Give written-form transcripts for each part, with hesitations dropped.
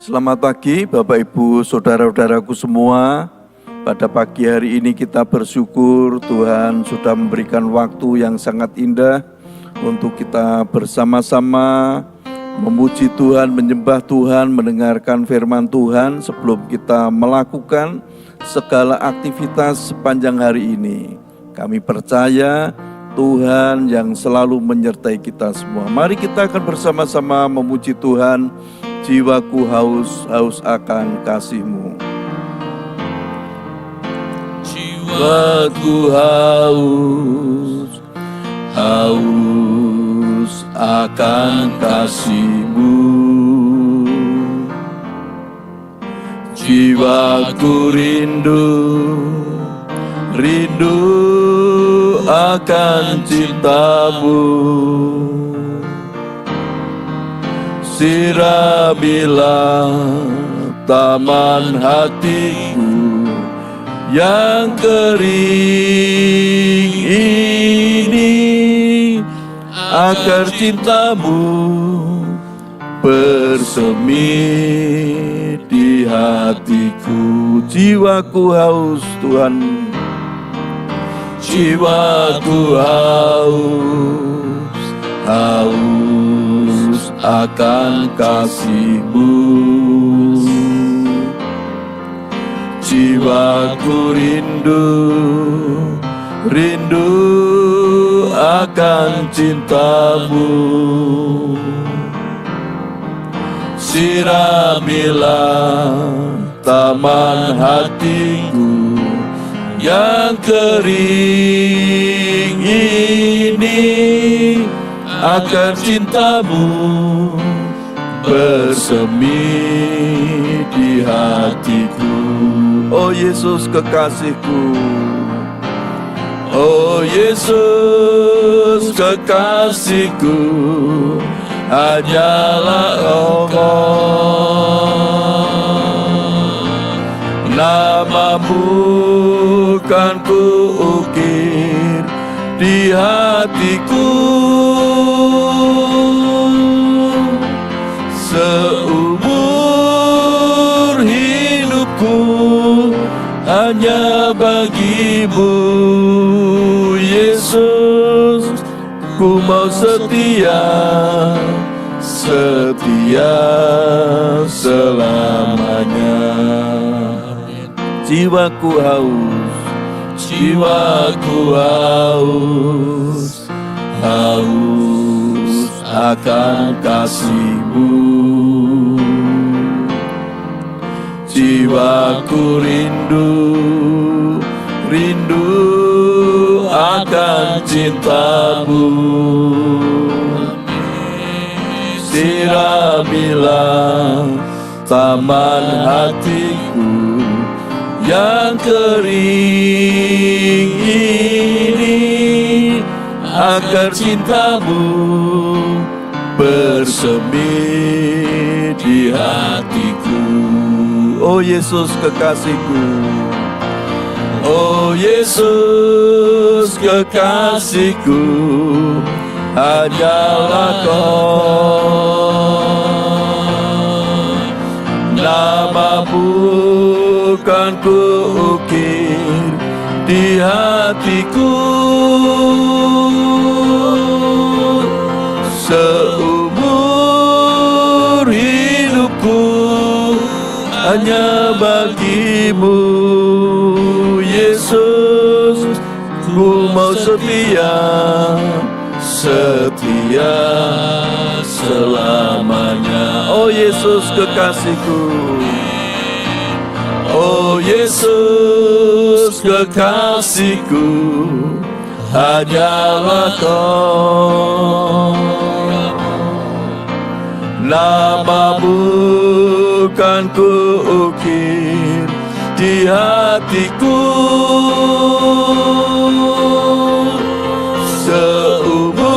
Selamat pagi Bapak Ibu Saudara-saudaraku semua. Pada pagi hari ini kita bersyukur Tuhan sudah memberikan waktu yang sangat indah untuk kita bersama-sama memuji Tuhan, menyembah Tuhan, mendengarkan firman Tuhan sebelum kita melakukan segala aktivitas sepanjang hari ini. Kami percaya Tuhan yang selalu menyertai kita semua. Mari kita akan bersama-sama memuji Tuhan. Jiwaku haus akan kasih-Mu. Jiwaku haus akan kasih-Mu. Jiwaku rindu akan cinta-Mu. Siramilah taman hatiku yang kering ini, agar cinta-Mu bersemi di hatiku. Jiwaku haus Tuhan, jiwaku haus akan kasih-Mu. Jiwaku rindu akan cinta-Mu. Siramilah taman hatiku yang kering ini, agar cinta-Mu bersemi di hatiku. Oh Yesus kekasihku, oh Yesus kekasihku, hanyalah Engkau. Nama-Mu kan kuukir di hatiku, seumur hidupku hanya bagi-Mu. Yesus, ku mau setia selamanya. Jiwaku haus akan kasih-Mu. Jiwaku rindu akan cinta-Mu. Siramilah taman hatiku yang kering ini, agar cinta-Mu bersemi di hatiku. Oh Yesus kekasihku, oh Yesus kekasihku, hanyalah Kau. Nama-Mu kan kuukir di hatiku, seumur hidupku hanya bagi-Mu. Yesus, ku mau setia selamanya. Oh Yesus kekasihku, oh Yesus kekasihku, hanyalah Kau. Nama-Mu kan kuukir di hatiku, seumur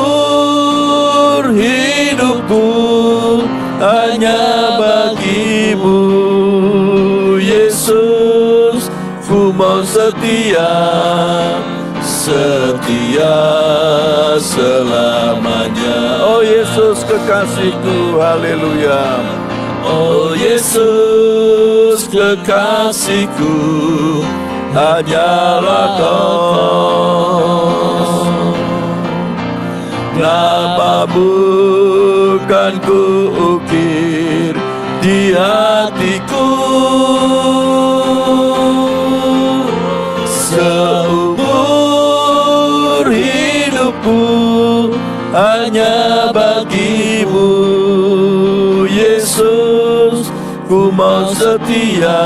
hidupku hanya bagi-Mu. Yesus, ku mau setia selamanya. Oh Yesus kekasihku, haleluya. Oh Yesus kekasihku, hanyalah Kau. Nama bukan ku ukir di hatiku, seumur hidupku hanya bagimu. Yesus, ku mau setia,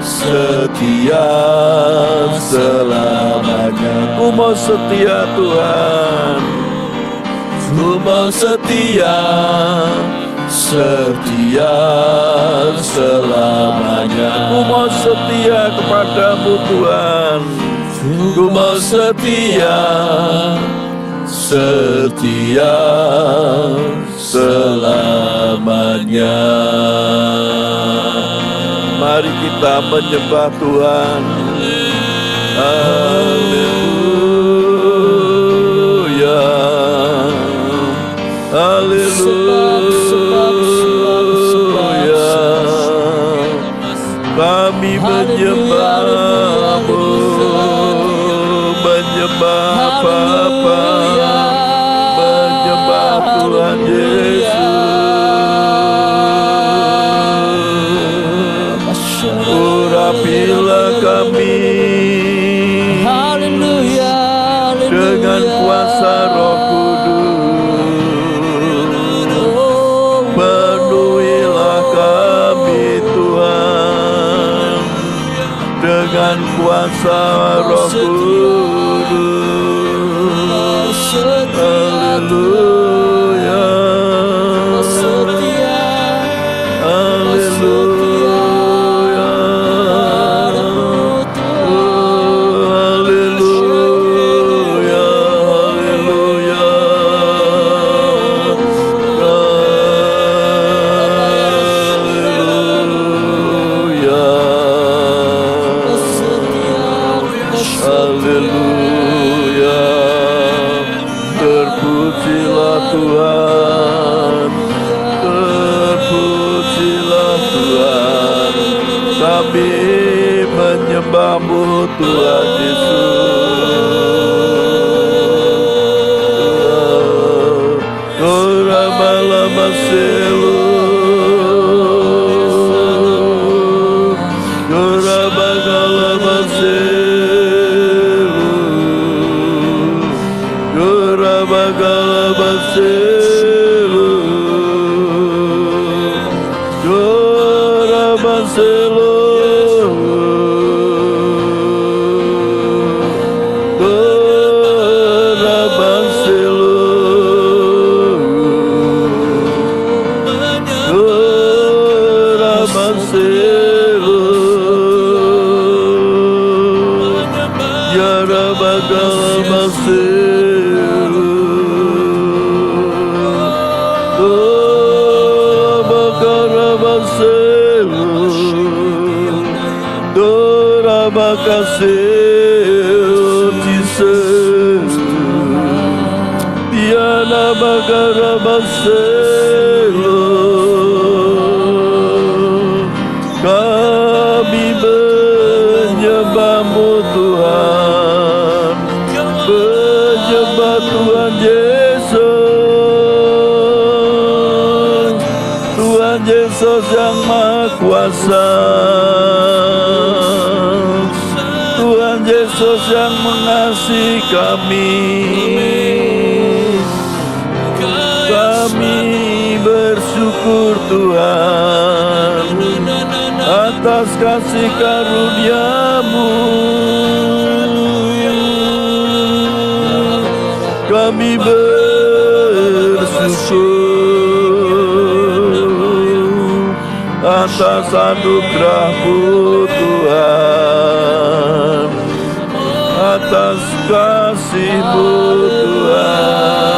setia selamanya. Ku mau setia Tuhan, ku mau setia, setia selamanya. Ku mau setia kepadamu Tuhan, ku mau setia, setia selamanya. Mari kita menyembah Tuhan. Haleluya, haleluya. Kami menyembah-Mu, menyembah Bapa, menyembah Tuhan Yesus. Urapilah kami dengan kuasa Roh Kudus. Penuhilah kami Tuhan dengan kuasa Roh Kudus. Haleluya, haleluya, haleluya, haleluya. Haleluya, terpujilah Tuhan, terpujilah Tuhan. Kami menyembah-Mu Tuhan Yesus. Ora-bala maselu, ora-bagala maselu, ora-bagala maselu, ora-maselu, ora-maselu, ora-maselu, ora-bagala maselu, ora-bagala maselu, ora-makasih Jesus. Tiada bagara maselu. Kami menyembah-Mu Tuhan, menyembah Tuhan Yesus, Tuhan Yesus yang Maha Kuasa, Tuhan Yesus yang mengasihi kami. Kami bersyukur Tuhan atas kasih karunia-Mu. Kami bersyukur atas anugerah-Mu Tuhan, atas kasih-Mu Tuhan.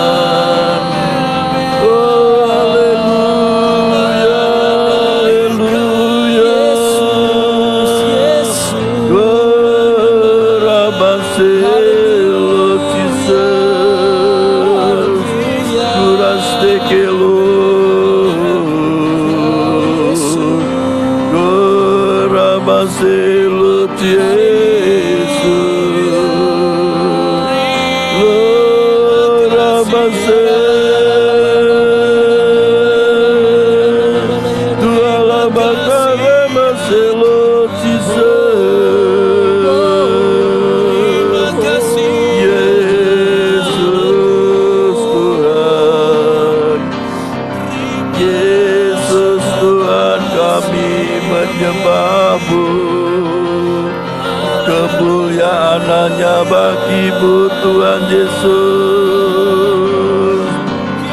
Kemuliaan hanya bagi-Mu Tuhan Yesus.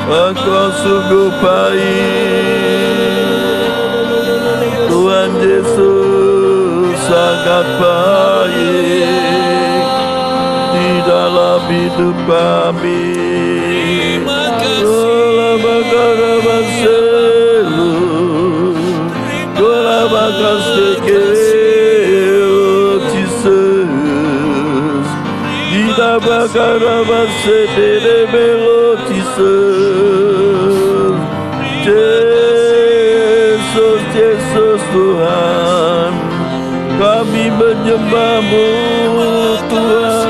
Engkau sungguh baik, Tuhan Yesus sangat baik di dalam hidup kami. Yesus Tuhan, kami menyembah-Mu Tuhan,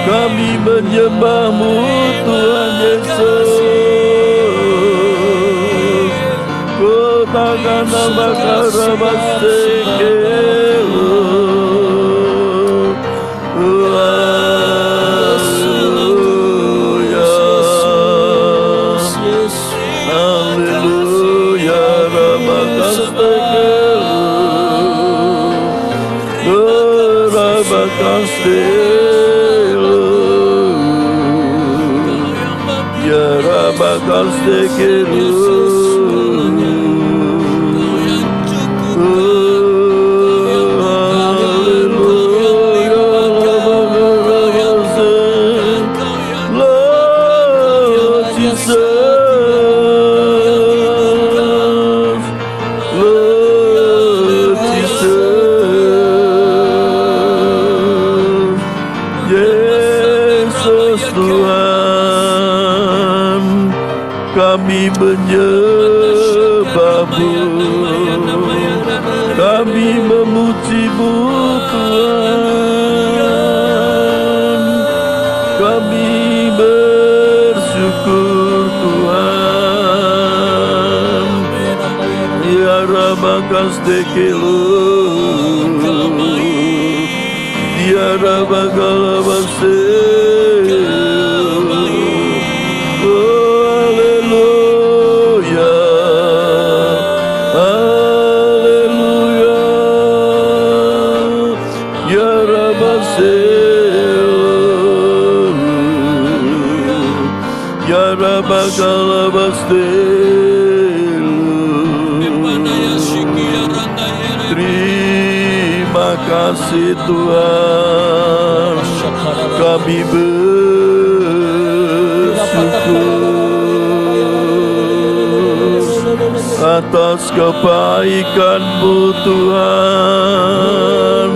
kami menyembah-Mu Tuhan Yesus. Katakan nama kami menyembah-Mu, kami memuji-Mu Tuhan, kami bersyukur Tuhan. Ya Rabakastekelu, Ya Rabakalabase. Terima kasih Tuhan, kami bersyukur atas kebaikan-Mu Tuhan,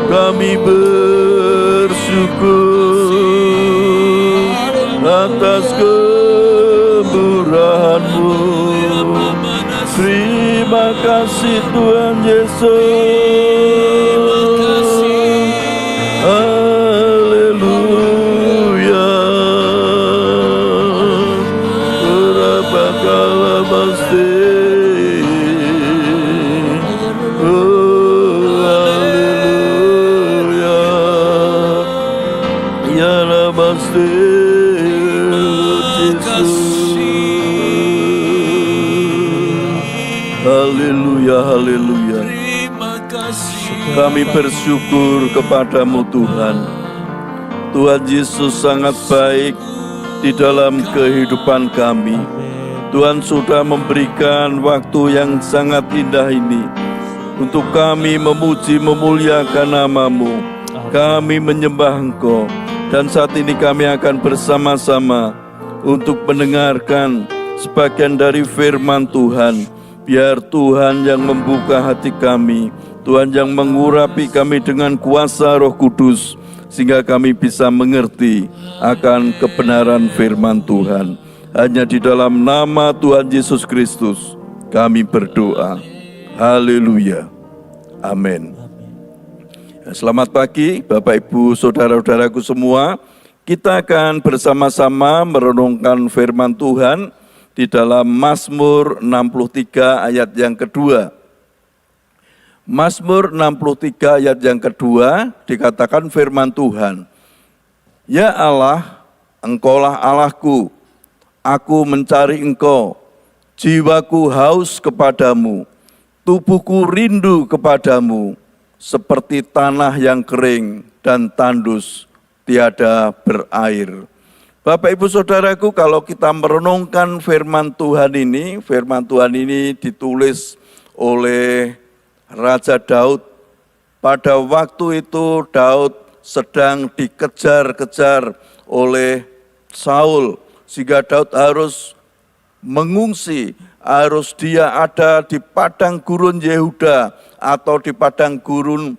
kami bersyukur atas kemurahan-Mu. Terima kasih Tuhan Yesus. Haleluya. Rabbakalamaste. Oh, haleluya. Ya Namaste. Haleluya, haleluya. Kami bersyukur kepada-Mu Tuhan. Tuhan Yesus sangat baik di dalam kehidupan kami. Tuhan sudah memberikan waktu yang sangat indah ini untuk kami memuji memuliakan nama-Mu. Kami menyembah Engkau, dan saat ini kami akan bersama-sama untuk mendengarkan sebagian dari firman Tuhan. Biar Tuhan yang membuka hati kami, Tuhan yang mengurapi kami dengan kuasa Roh Kudus, sehingga kami bisa mengerti akan kebenaran firman Tuhan. Hanya di dalam nama Tuhan Yesus Kristus kami berdoa. Haleluya. Amin. Selamat pagi Bapak Ibu Saudara-saudaraku semua. Kita akan bersama-sama merenungkan firman Tuhan di dalam Mazmur 63 ayat yang kedua. Mazmur 63 ayat yang kedua dikatakan firman Tuhan, "Ya Allah, Engkaulah Allahku, aku mencari Engkau, jiwaku haus kepadamu, tubuhku rindu kepadamu, seperti tanah yang kering dan tandus tiada berair." Bapak Ibu Saudaraku, kalau kita merenungkan firman Tuhan ini ditulis oleh Raja Daud. Pada waktu itu Daud sedang dikejar-kejar oleh Saul, sehingga Daud harus mengungsi, harus dia ada di padang gurun Yehuda atau di padang gurun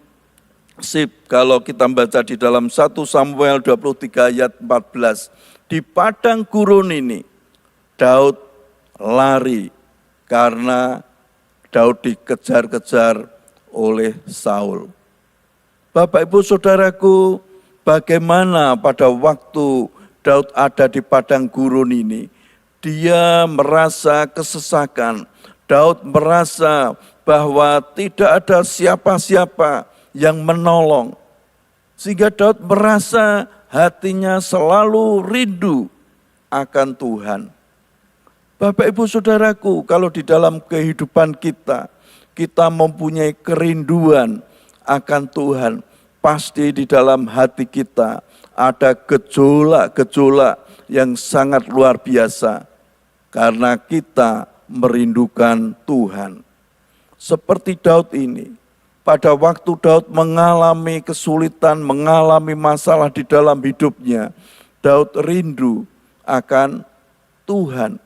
Sib. Kalau kita baca di dalam 1 Samuel 23 ayat 14, di padang gurun ini Daud lari karena Daud dikejar-kejar oleh Saul. Bapak Ibu Saudaraku, bagaimana pada waktu Daud ada di padang gurun ini? Dia merasa kesesakan. Daud merasa bahwa tidak ada siapa-siapa yang menolong. Sehingga Daud merasa hatinya selalu rindu akan Tuhan. Bapak Ibu Saudaraku, kalau di dalam kehidupan kita mempunyai kerinduan akan Tuhan, pasti di dalam hati kita ada gejolak-gejolak yang sangat luar biasa, karena kita merindukan Tuhan. Seperti Daud ini, pada waktu Daud mengalami kesulitan, mengalami masalah di dalam hidupnya, Daud rindu akan Tuhan.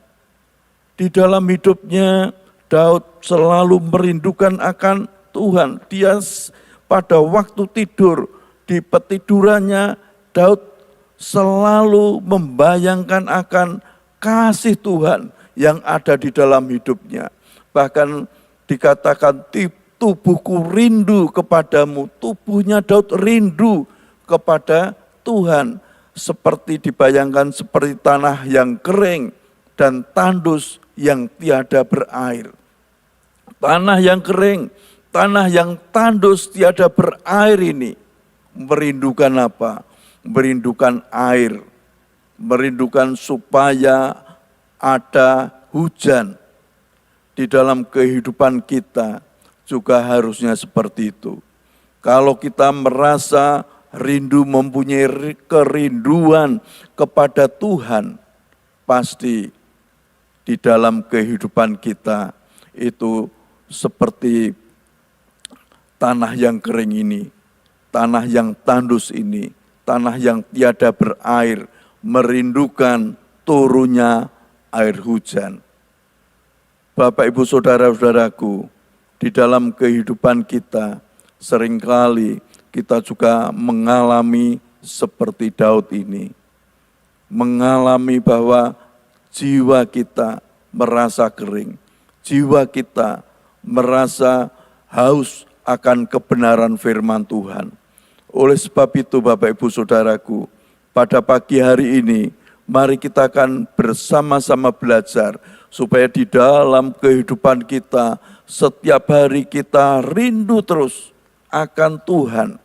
Di dalam hidupnya, Daud selalu merindukan akan Tuhan. Dia pada waktu tidur, di petidurannya, Daud selalu membayangkan akan kasih Tuhan yang ada di dalam hidupnya. Bahkan dikatakan, tubuhku rindu kepadamu. Tubuhnya Daud rindu kepada Tuhan. Seperti dibayangkan seperti tanah yang kering dan tandus yang tiada berair. Tanah yang kering, tanah yang tandus tiada berair ini merindukan apa? Merindukan air, merindukan supaya ada hujan. Di dalam kehidupan kita juga harusnya seperti itu. Kalau kita merasa rindu, mempunyai kerinduan kepada Tuhan, pasti di dalam kehidupan kita itu seperti tanah yang kering ini, tanah yang tandus ini, tanah yang tiada berair, merindukan turunnya air hujan. Bapak Ibu Saudara-saudaraku, di dalam kehidupan kita seringkali kita juga mengalami seperti Daud ini. Mengalami bahwa jiwa kita merasa kering, jiwa kita merasa haus akan kebenaran firman Tuhan. Oleh sebab itu Bapak Ibu Saudaraku, pada pagi hari ini mari kita akan bersama-sama belajar supaya di dalam kehidupan kita setiap hari kita rindu terus akan Tuhan.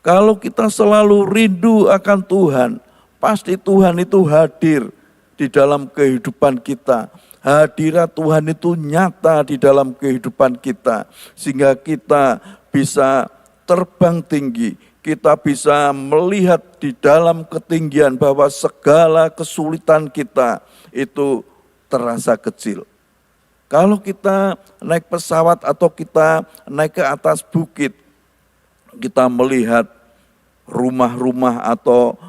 Kalau kita selalu rindu akan Tuhan, pasti Tuhan itu hadir di dalam kehidupan kita. Hadirat Tuhan itu nyata di dalam kehidupan kita, sehingga kita bisa terbang tinggi, kita bisa melihat di dalam ketinggian bahwa segala kesulitan kita itu terasa kecil. Kalau kita naik pesawat atau kita naik ke atas bukit, kita melihat rumah-rumah atau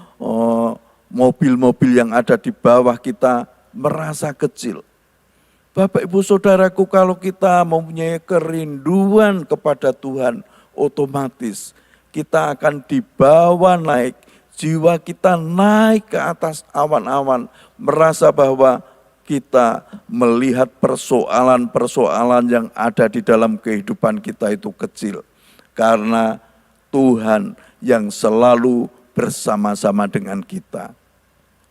mobil-mobil yang ada di bawah kita merasa kecil. Bapak Ibu Saudaraku, kalau kita mempunyai kerinduan kepada Tuhan, otomatis kita akan dibawa naik, jiwa kita naik ke atas awan-awan, merasa bahwa kita melihat persoalan-persoalan yang ada di dalam kehidupan kita itu kecil. karena Tuhan yang selalu bersama-sama dengan kita.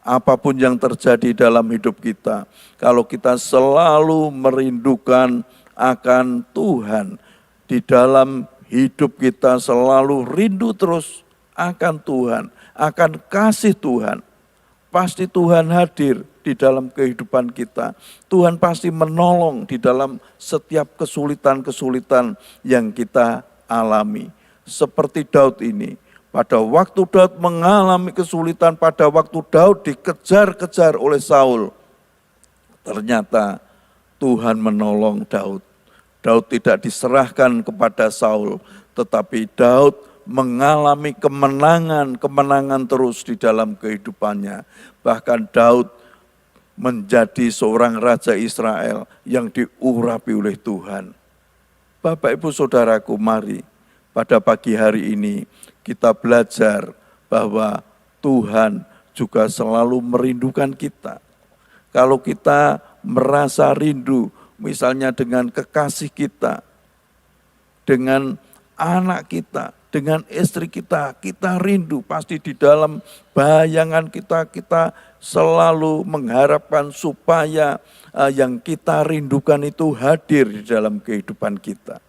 Apapun yang terjadi dalam hidup kita, kalau kita selalu merindukan akan Tuhan, di dalam hidup kita selalu rindu terus akan Tuhan, akan kasih Tuhan, pasti Tuhan hadir di dalam kehidupan kita. Tuhan pasti menolong di dalam setiap kesulitan-kesulitan yang kita alami. Seperti Daud ini, pada waktu Daud mengalami kesulitan, pada waktu Daud dikejar-kejar oleh Saul, ternyata Tuhan menolong Daud. Daud tidak diserahkan kepada Saul, tetapi Daud mengalami kemenangan terus di dalam kehidupannya. Bahkan Daud menjadi seorang raja Israel yang diurapi oleh Tuhan. Bapak Ibu Saudaraku, mari pada pagi hari ini kita belajar bahwa Tuhan juga selalu merindukan kita. Kalau kita merasa rindu, misalnya dengan kekasih kita, dengan anak kita, dengan istri kita, kita rindu. Pasti di dalam bayangan kita selalu mengharapkan supaya yang kita rindukan itu hadir di dalam kehidupan kita.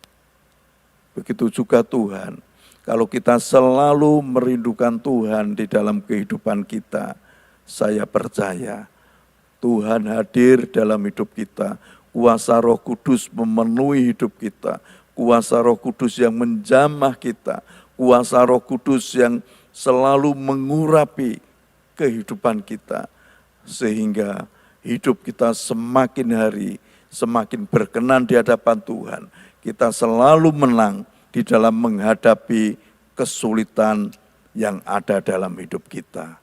Begitu juga Tuhan. Kalau kita selalu merindukan Tuhan di dalam kehidupan kita, saya percaya Tuhan hadir dalam hidup kita. Kuasa Roh Kudus memenuhi hidup kita. Kuasa Roh Kudus yang menjamah kita. Kuasa Roh Kudus yang selalu mengurapi kehidupan kita. Sehingga hidup kita semakin hari, semakin berkenan di hadapan Tuhan. Kita selalu menang di dalam menghadapi kesulitan yang ada dalam hidup kita.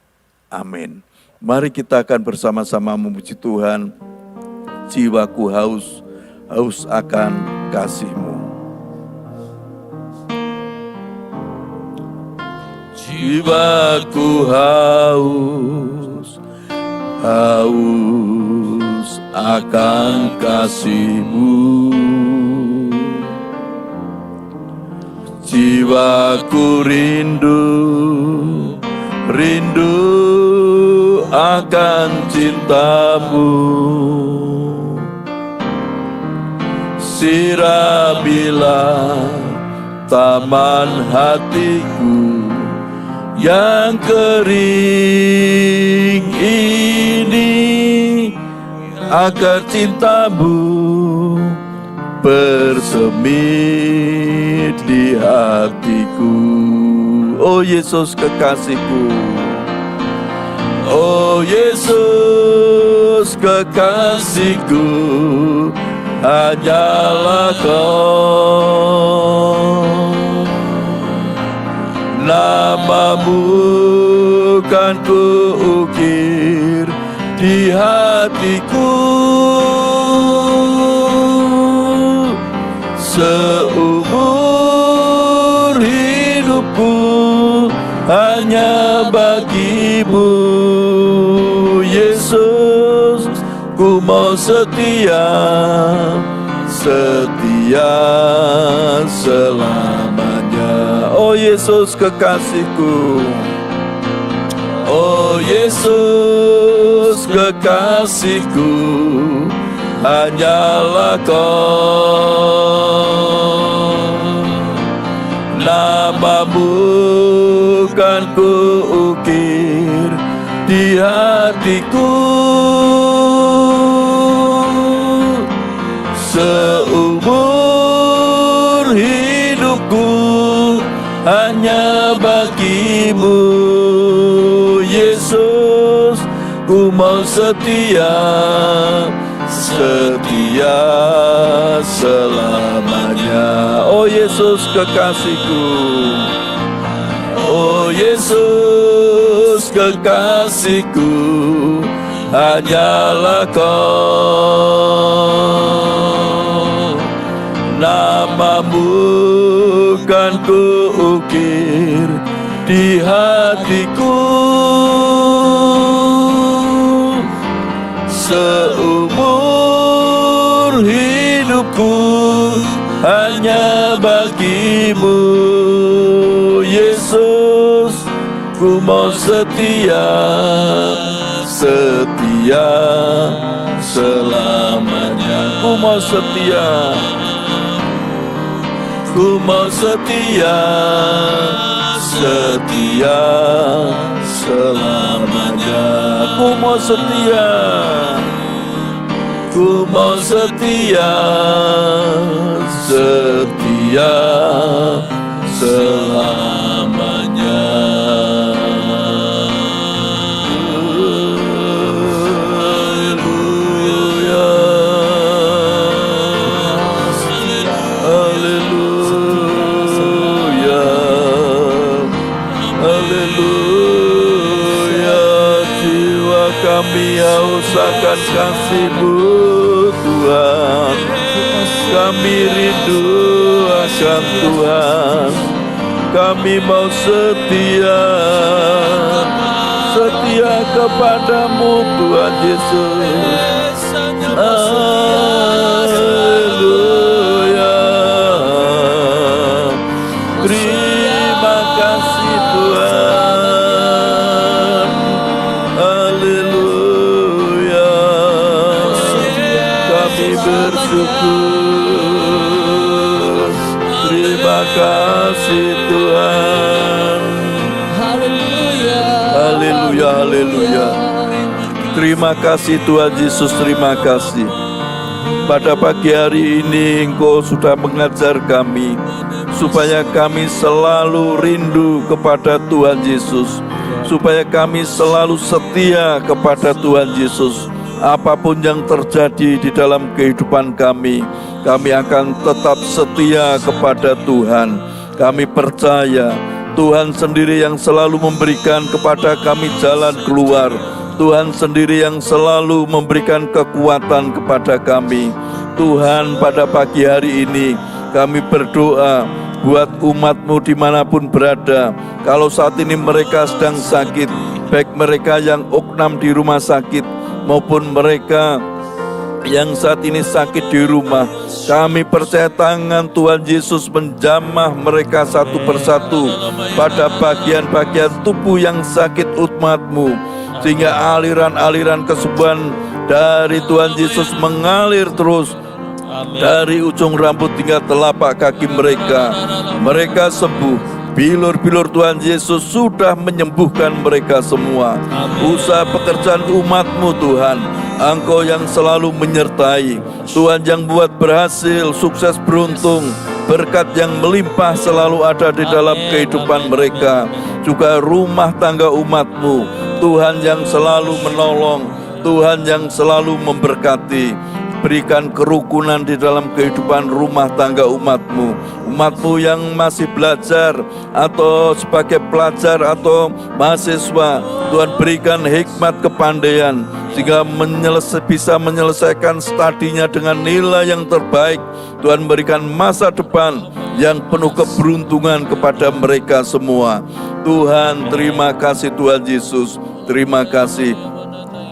Amin. Mari kita akan bersama-sama memuji Tuhan. Jiwaku haus akan kasih-Mu. Jiwaku haus akan kasih-Mu. Jiwaku rindu akan cinta-Mu. Sirapilah taman hatiku yang kering ini, agar cinta-Mu bersemi di hatiku. Oh Yesus kekasihku, oh Yesus kekasihku, hanyalah Kau. Nama-Mu kan kuukir di hatiku, seumur hidupku hanya bagi-Mu. Yesus, ku mau setia selamanya. Oh Yesus kekasihku, oh Yesus kekasihku, hanyalah Kau. Nama-Mu kan kuukir di hatiku, seumur hidupku hanya bagi-Mu. Yesus, ku mau setia selamanya. Oh Yesus kekasihku, oh Yesus kekasihku, hanyalah Kau. Nama-Mu kan kuukir di hatiku, seumur hidupku hanya bagimu, Yesus. Ku mau setia, setia selamanya. Ku mau setia, ku mau setia, setia selamanya. Ku mau setia, ku mau setia, setia selamanya. Haleluya, haleluya, haleluya. Jiwa kami haus akan kasih-Mu, Tuhan. Kami rindu akan Tuhan. Kami mau setia, setia kepadamu, Tuhan Yesus. Haleluya. Terima kasih Tuhan. Haleluya. Kami bersyukur. Terima kasih Tuhan. Haleluya. Haleluya, haleluya. Terima kasih Tuhan Yesus, terima kasih. Pada pagi hari ini Engkau sudah mengajar kami supaya kami selalu rindu kepada Tuhan Yesus, supaya kami selalu setia kepada Tuhan Yesus. Apapun yang terjadi di dalam kehidupan kami akan tetap setia kepada Tuhan. Kami percaya Tuhan sendiri yang selalu memberikan kepada kami jalan keluar. Tuhan sendiri yang selalu memberikan kekuatan kepada kami. Tuhan, pada pagi hari ini kami berdoa buat umat-Mu dimanapun berada. Kalau saat ini mereka sedang sakit, baik mereka yang oknam di rumah sakit maupun mereka yang saat ini sakit di rumah, kami percaya tangan Tuhan Yesus menjamah mereka satu persatu pada bagian-bagian tubuh yang sakit umat-Mu, sehingga aliran-aliran kesembuhan dari Tuhan Yesus mengalir terus dari ujung rambut hingga telapak kaki mereka. Mereka sembuh. Bilur-bilur Tuhan Yesus sudah menyembuhkan mereka semua. Usaha pekerjaan umat-Mu Tuhan, Engkau yang selalu menyertai. Tuhan yang buat berhasil, sukses, beruntung. Berkat yang melimpah selalu ada di dalam kehidupan mereka. Juga rumah tangga umat-Mu, Tuhan yang selalu menolong, Tuhan yang selalu memberkati. Berikan kerukunan di dalam kehidupan rumah tangga umat-Mu. Umat-Mu yang masih belajar atau sebagai pelajar atau mahasiswa, Tuhan berikan hikmat kepandaian sehingga bisa menyelesaikan studinya dengan nilai yang terbaik. Tuhan berikan masa depan yang penuh keberuntungan kepada mereka semua. Tuhan, terima kasih Tuhan Yesus. Terima kasih.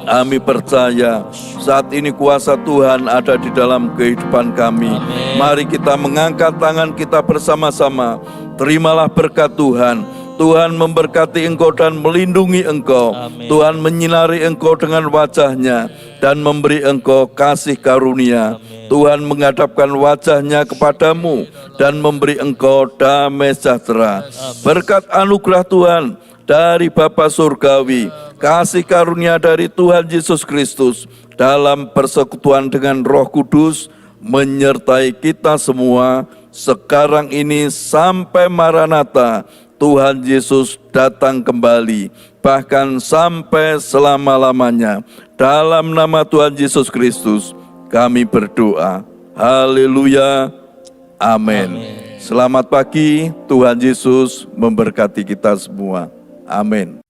Kami percaya saat ini kuasa Tuhan ada di dalam kehidupan kami. Mari kita mengangkat tangan kita bersama-sama. Terimalah berkat Tuhan. Tuhan memberkati engkau dan melindungi engkau. Tuhan menyinari engkau dengan wajah-Nya dan memberi engkau kasih karunia. Tuhan menghadapkan wajah-Nya kepadamu dan memberi engkau damai sejahtera. Berkat anugerah Tuhan dari Bapa Surgawi, kasih karunia dari Tuhan Yesus Kristus dalam persekutuan dengan Roh Kudus menyertai kita semua sekarang ini sampai Maranatha, Tuhan Yesus datang kembali, bahkan sampai selama-lamanya. Dalam nama Tuhan Yesus Kristus kami berdoa. Haleluya. Amin. Selamat pagi, Tuhan Yesus memberkati kita semua. Amin.